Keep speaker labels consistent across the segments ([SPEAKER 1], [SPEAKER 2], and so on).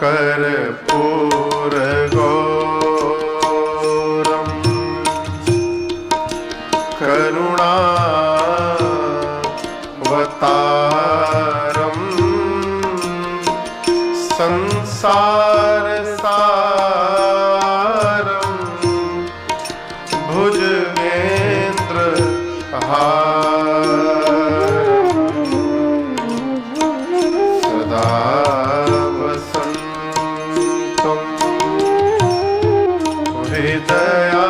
[SPEAKER 1] कर्पूर गौरम करुणावतारम संसार सारम भुजगेंद्र सदा वसन्तं हृदया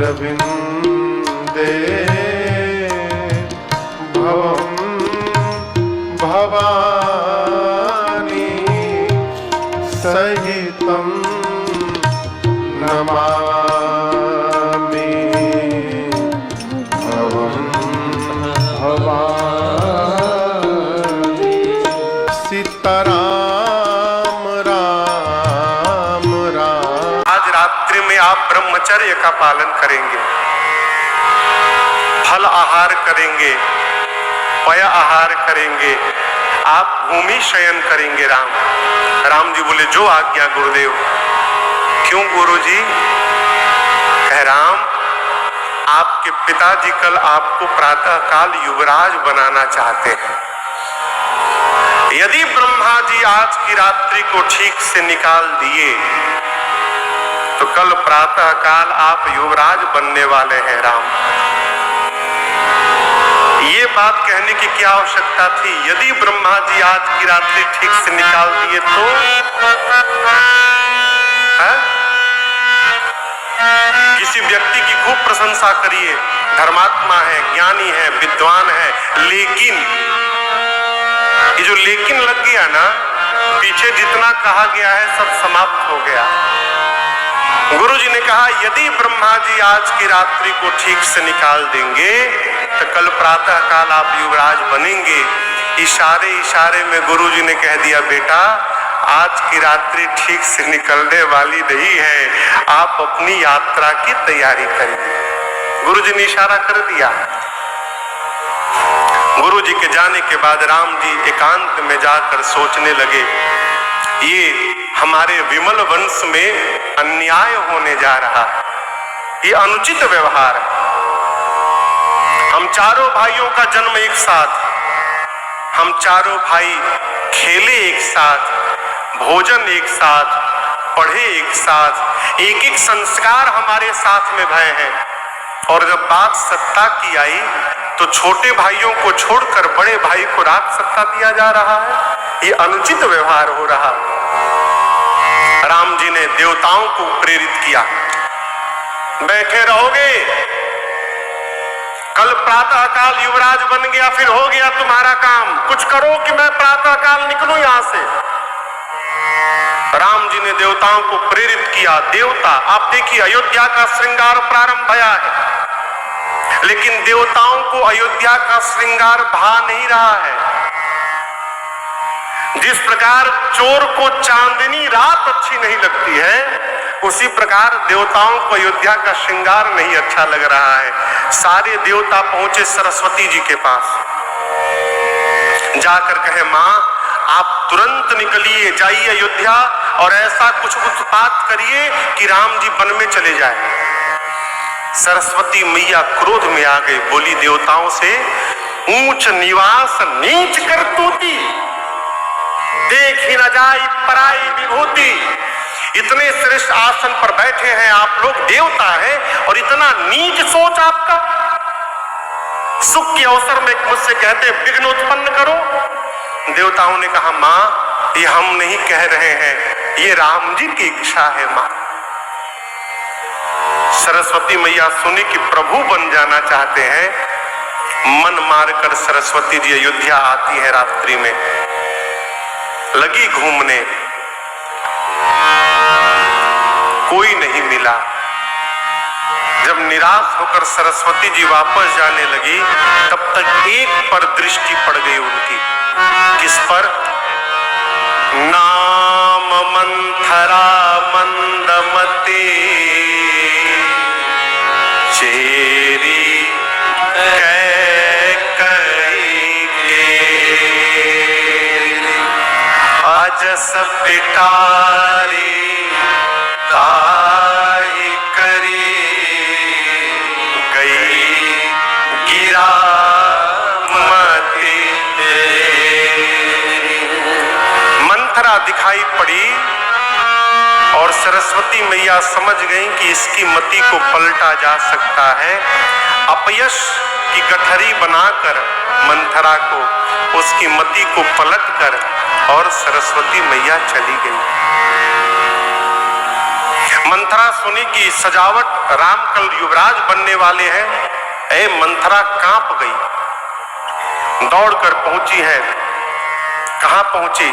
[SPEAKER 1] रविन्दे भवं भवानी सहितं नमामि भवं भवानी। सीताराम राम राम।
[SPEAKER 2] आज रात्रि में आप ब्रह्मचर्य का पालन करेंगे, फल आहार करेंगे, पय आहार करेंगे, आप भूमि शयन करेंगे। राम जी बोले जो आज्ञा गुरुदेव। क्यों गुरुजी? कह राम आपके पिताजी कल आपको प्रातः काल युवराज बनाना चाहते हैं। यदि ब्रह्मा जी आज की रात्रि को ठीक से निकाल दिए तो कल प्रातः काल आप युवराज बनने वाले हैं। राम ये बात कहने की क्या आवश्यकता थी? यदि ब्रह्मा जी आज की रात्रि ठीक से निकाल दिए तो किसी व्यक्ति की खूब प्रशंसा करिए, धर्मात्मा है, ज्ञानी है, विद्वान है, लेकिन ये जो लेकिन लग गया ना, पीछे जितना कहा गया है सब समाप्त हो गया। गुरु जी ने कहा यदि ब्रह्मा जी आज की रात्रि को ठीक से निकाल देंगे तो कल प्रातः काल आप युवराज बनेंगे। इशारे इशारे में गुरु जी ने कह दिया बेटा आज की रात्रि ठीक से निकलने वाली नहीं है, आप अपनी यात्रा की तैयारी करिए। गुरु जी ने इशारा कर दिया। गुरु जी के जाने के बाद राम जी एकांत में जाकर सोचने लगे ये हमारे विमल वंश में अन्याय होने जा रहा है, ये अनुचित व्यवहार है। हम चारों भाइयों का जन्म एक साथ, हम चारों भाई खेले एक साथ, भोजन एक साथ, पढ़े एक साथ, एक एक संस्कार हमारे साथ में भय हैं। और जब बात सत्ता की आई तो छोटे भाइयों को छोड़कर बड़े भाई को राज सत्ता दिया जा रहा है, ये अनुचित व्यवहार हो रहा। राम जी ने देवताओं को प्रेरित किया, बैठे रहोगे, कल प्रातः काल युवराज बन गया, फिर हो गया तुम्हारा काम, कुछ करो कि मैं प्रातः काल निकलूं यहां से। राम जी ने देवताओं को प्रेरित किया। देवता, आप देखिए अयोध्या का श्रृंगार प्रारंभ भया है, लेकिन देवताओं को अयोध्या का श्रृंगार भा नहीं रहा है। जिस प्रकार चोर को चांदनी रात अच्छी नहीं लगती है, उसी प्रकार देवताओं को अयोध्या का श्रृंगार नहीं अच्छा लग रहा है। सारे देवता पहुंचे सरस्वती जी के पास, जाकर कहे मां आप तुरंत निकलिए, जाइए अयोध्या और ऐसा कुछ उत्पात करिए कि राम जी वन में चले जाए। सरस्वती मैया क्रोध में आ गई, बोली देवताओं से ऊंच निवास नीच कर तूती, देखी न जाए पराई विभूति। इतने श्रेष्ठ आसन पर बैठे हैं आप लोग, देवता हैं, और इतना नीच सोच आपका। सुख के अवसर में मुझसे कहते विघ्न उत्पन्न करो। देवताओं ने कहा मां ये हम नहीं कह रहे हैं, ये राम जी की इच्छा है मां। सरस्वती मैया सुनी कि प्रभु बन जाना चाहते हैं, मन मारकर सरस्वती जी अयोध्या आती है। रात्रि में लगी घूमने, कोई नहीं मिला। जब निराश होकर सरस्वती जी वापस जाने लगी तब तक एक पर दृष्टि पड़ गई उनकी। किस पर? नाम मंथरा मंदमती चेरी बरस पिटारी ताई करी गई गिरा मती मंथरा दिखाई पड़ी और सरस्वती मैया समझ गई कि इसकी मति को पलटा जा सकता है। अपयश की गठरी बनाकर मंथरा को, उसकी मति को पलटकर और सरस्वती मैया चली गई। मंथरा सुनी कि सजावट राम कल युवराज बनने वाले हैं। ऐ मंथरा कांप गई, दौड़कर पहुंची है। कहां पहुंची?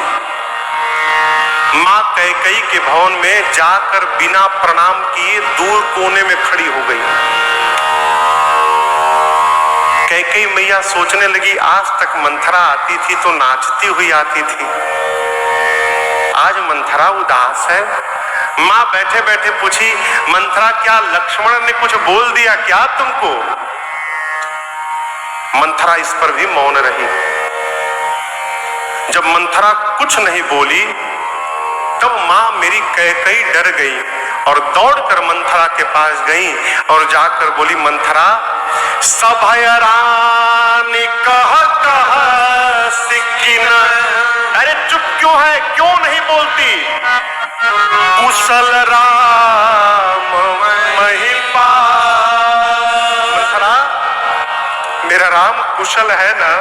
[SPEAKER 2] मां कैकेयी के भवन में जाकर बिना प्रणाम किए दूर कोने में खड़ी हो गई। कैकेयी मैया सोचने लगी, आज तक मंथरा आती थी तो नाचती हुई आती थी, आज मंथरा उदास है। मां बैठे बैठे पूछी, मंथरा क्या लक्ष्मण ने कुछ बोल दिया क्या तुमको? मंथरा इस पर भी मौन रही। जब मंथरा कुछ नहीं बोली तब मां मेरी कैकेयी डर गई और दौड़कर मंथरा के पास गई और जाकर बोली, मंथरा सभय रानी कह सिकिन। अरे चुप क्यों है, क्यों नहीं बोलती? कुशल राम महिपाल। मंथरा मेरा राम कुशल है ना,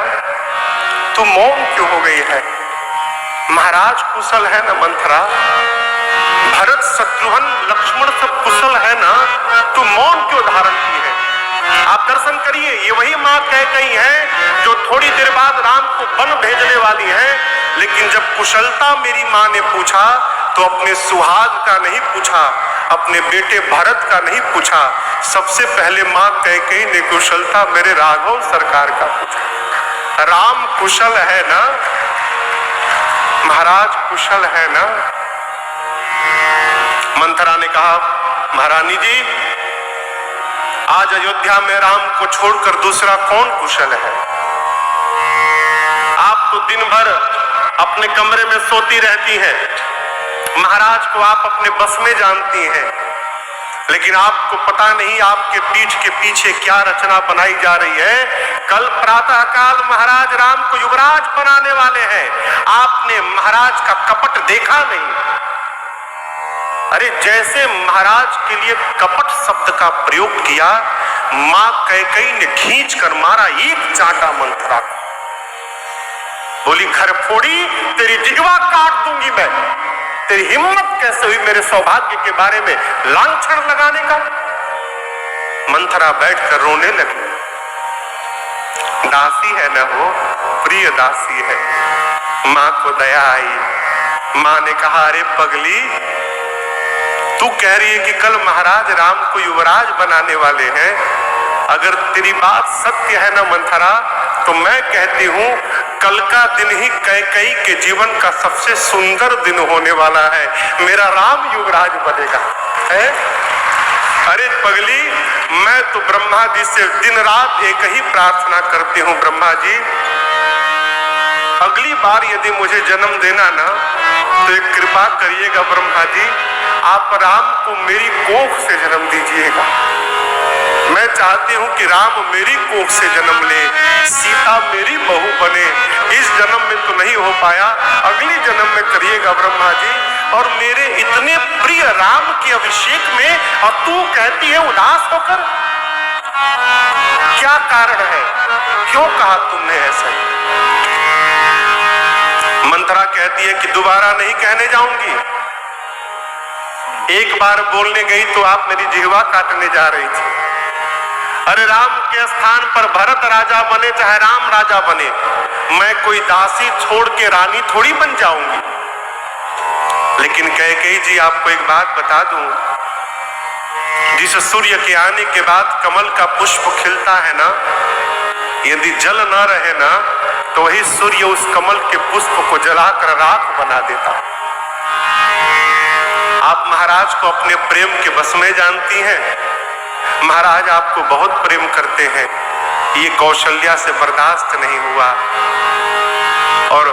[SPEAKER 2] तू मौन क्यों हो गई है? महाराज कुशल है ना मंथरा, भरत शत्रुघ्न लक्ष्मण सब कुशल है ना, तू मौन क्यों धारण की है? आप दर्शन करिए, ये वही मां कैकेयी है जो थोड़ी देर बाद राम को वन भेजने वाली है। लेकिन जब कुशलता मेरी मां ने पूछा तो अपने सुहाग का नहीं पूछा, अपने बेटे भरत का नहीं पूछा, सबसे पहले मां कैकेयी ने कुशलता मेरे राघव सरकार का पूछा। राम कुशल है ना, महाराज कुशल है ना? मंथरा ने कहा, महारानी जी आज अयोध्या में राम को छोड़कर दूसरा कौन कुशल है? आप तो दिन भर अपने कमरे में सोती रहती हैं, महाराज को आप अपने बस में जानती हैं, लेकिन आपको पता नहीं आपके पीठ के पीछे क्या रचना बनाई जा रही है। कल प्रातः काल महाराज राम को युवराज बनाने वाले हैं, आपने महाराज का कपट देखा नहीं। अरे जैसे महाराज के लिए कपट शब्द का प्रयोग किया, मां कैकेयी ने खींच कर मारा एक चांटा मंथरा को। बोली, घर फोड़ी, तेरी जिह्वा काट दूंगी मैं। तेरी हिम्मत कैसे हुई मेरे सौभाग्य के बारे में लांछन लगाने का? मंथरा बैठकर रोने लगी। दासी है न वो, प्रिय दासी है। मां को दया आई। मां ने कहा, अरे पगली, तू कह रही है कि कल महाराज राम को युवराज बनाने वाले हैं। अगर तेरी बात सत्य है ना मंथरा, तो मैं कहती हूं कल का दिन ही कैकेयी के जीवन का सबसे सुंदर दिन होने वाला है। मेरा राम युवराज बनेगा है? अरे पगली, मैं तो ब्रह्मा जी से दिन रात एक ही प्रार्थना करती हूँ, ब्रह्मा जी अगली बार यदि मुझे जन्म देना ना तो एक कृपा करिएगा ब्रह्मा जी, आप राम को मेरी कोख से जन्म दीजिएगा। मैं चाहती हूँ कि राम मेरी कोख से जन्म ले, सीता मेरी बहू बने। इस जन्म में तो नहीं हो पाया, अगले जन्म में करिएगा ब्रह्मा जी। और मेरे इतने प्रिय राम के अभिषेक में और तू कहती है उदास होकर, क्या कारण है? क्यों कहा तुमने ऐसा? मंथरा कहती है कि दोबारा नहीं कहने जाऊंगी। एक बार बोलने गई तो आप मेरी जिह्वा काटने जा रही थी। अरे राम के स्थान पर भरत राजा बने चाहे राम राजा बने, मैं कोई दासी छोड़ के रानी थोड़ी बन जाऊंगी। लेकिन कैकेयी जी, आपको एक बात बता दूं, जिस सूर्य के आने के बाद कमल का पुष्प खिलता है ना, यदि जल न रहे ना तो वही सूर्य उस कमल के पुष्प को जलाकर राख बना देता है। आप महाराज को अपने प्रेम के बस में जानती हैं। महाराज आपको बहुत प्रेम करते हैं, ये कौशल्या से बर्दाश्त नहीं हुआ और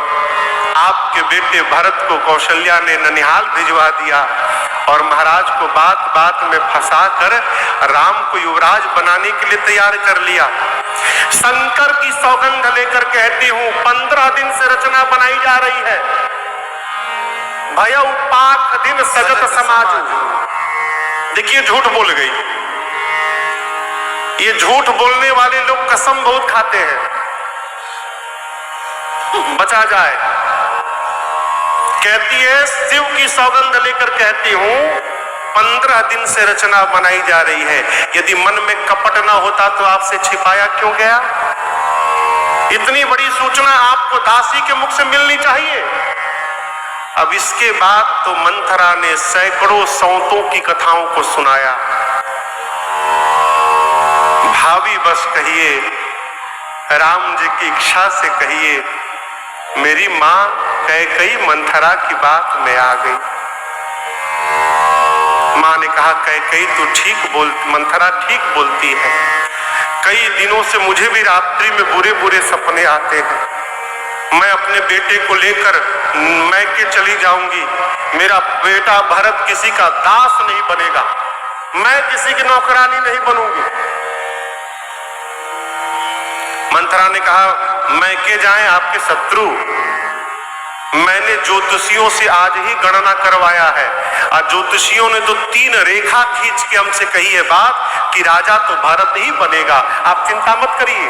[SPEAKER 2] आपके बेटे भरत को कौशल्या ने ननिहाल भिजवा दिया और महाराज को बात बात में फंसाकर राम को युवराज बनाने के लिए तैयार कर लिया। शंकर की सौगंध लेकर कहती हूं 15 दिन से रचना बनाई जा रही है। भयउ पाख दिन सजत समाज। देखिए झूठ बोल गई। ये झूठ बोलने वाले लोग कसम बहुत खाते हैं, बचा जाए। कहती है शिव की सौगंध लेकर कहती हूं 15 दिन से रचना बनाई जा रही है। यदि मन में कपट ना होता तो आपसे छिपाया क्यों गया? इतनी बड़ी सूचना आपको दासी के मुख से मिलनी चाहिए। अब इसके बाद तो मंथरा ने सैकड़ों सौतों की कथाओं को सुनाया। भावी बस कहिए, राम जी की इच्छा से कहिए, मेरी मां कैकेयी मंथरा की बात में आ गई। मां ने कहा कैकेयी तू मंथरा ठीक बोलती है। कई दिनों से मुझे भी रात्रि में बुरे बुरे सपने आते हैं। मैं अपने बेटे को लेकर मैके चली जाऊंगी। मेरा बेटा भरत किसी का दास नहीं बनेगा, मैं किसी की नौकरानी नहीं बनूंगी। मंथरा ने कहा मैके जाएं आपके शत्रु। मैंने ज्योतिषियों से आज ही गणना करवाया है और ज्योतिषियों ने तो 3 रेखा खींच के हमसे कही है बात कि राजा तो भरत ही बनेगा, आप चिंता मत करिए।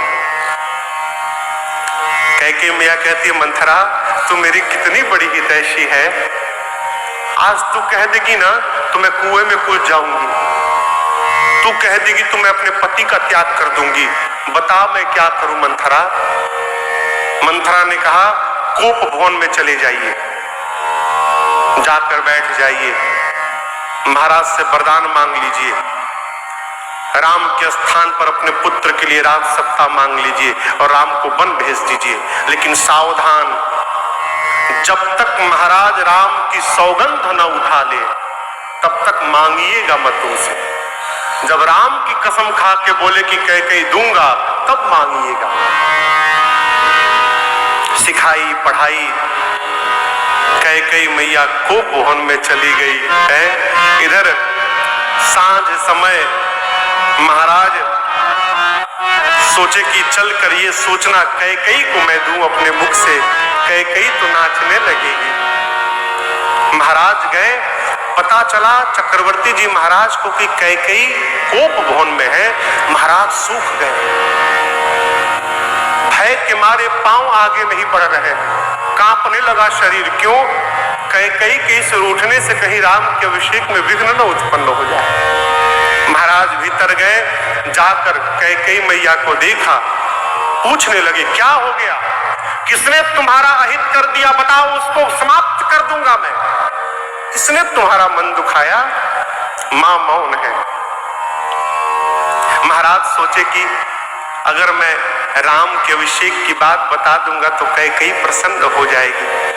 [SPEAKER 2] कैकेयी मैया कहती है मंथरा तू मेरी कितनी बड़ी हितैषी है। आज तू कह देगी ना तो मैं कुएं में कूद जाऊंगी। तू कह देगी तो मैं अपने पति का त्याग कर दूंगी। बता मैं क्या करूं मंथरा? मंथरा ने कहा कोप भवन में चले जाइए, जाकर बैठ जाइए, महाराज से वरदान मांग लीजिए। राम के स्थान पर अपने पुत्र के लिए राज सत्ता मांग लीजिए और राम को वन भेज दीजिए। लेकिन सावधान, जब तक महाराज राम की सौगंध न उठा ले तब तक मांगिएगा मत उनसे। जब राम की कसम खा के बोले कि कैकेयी दूंगा तब मांगिएगा। सिखाई पढ़ाई कैकेयी मैया कोप भवन में चली गई है। इधर सांझ समय महाराज सोचे कि चल कर ये सूचना कैकेयी को मैं दूं अपने मुख से, कैकेयी तो नाचने लगेगी। महाराज गए, पता चला चक्रवर्ती जी महाराज को कि कैकेयी कोप भवन में है। महाराज सूख गए, भय के मारे पांव आगे नहीं बढ़ रहे, कांपने लगा शरीर। क्यों? कैकेयी के इस रूठने से कहीं राम के अभिषेक में विघ्न न उत्पन्न हो जाए। महाराज भीतर गए, जाकर कैकेयी मैया को देखा, पूछने लगे क्या हो गया, किसने तुम्हारा अहित कर दिया, बताओ उसको समाप्त कर दूंगा मैं। किसने तुम्हारा मन दुखाया? मां मौन है। महाराज सोचे कि अगर मैं राम के अभिषेक की बात बता दूंगा तो कैकेयी प्रसन्न हो जाएगी।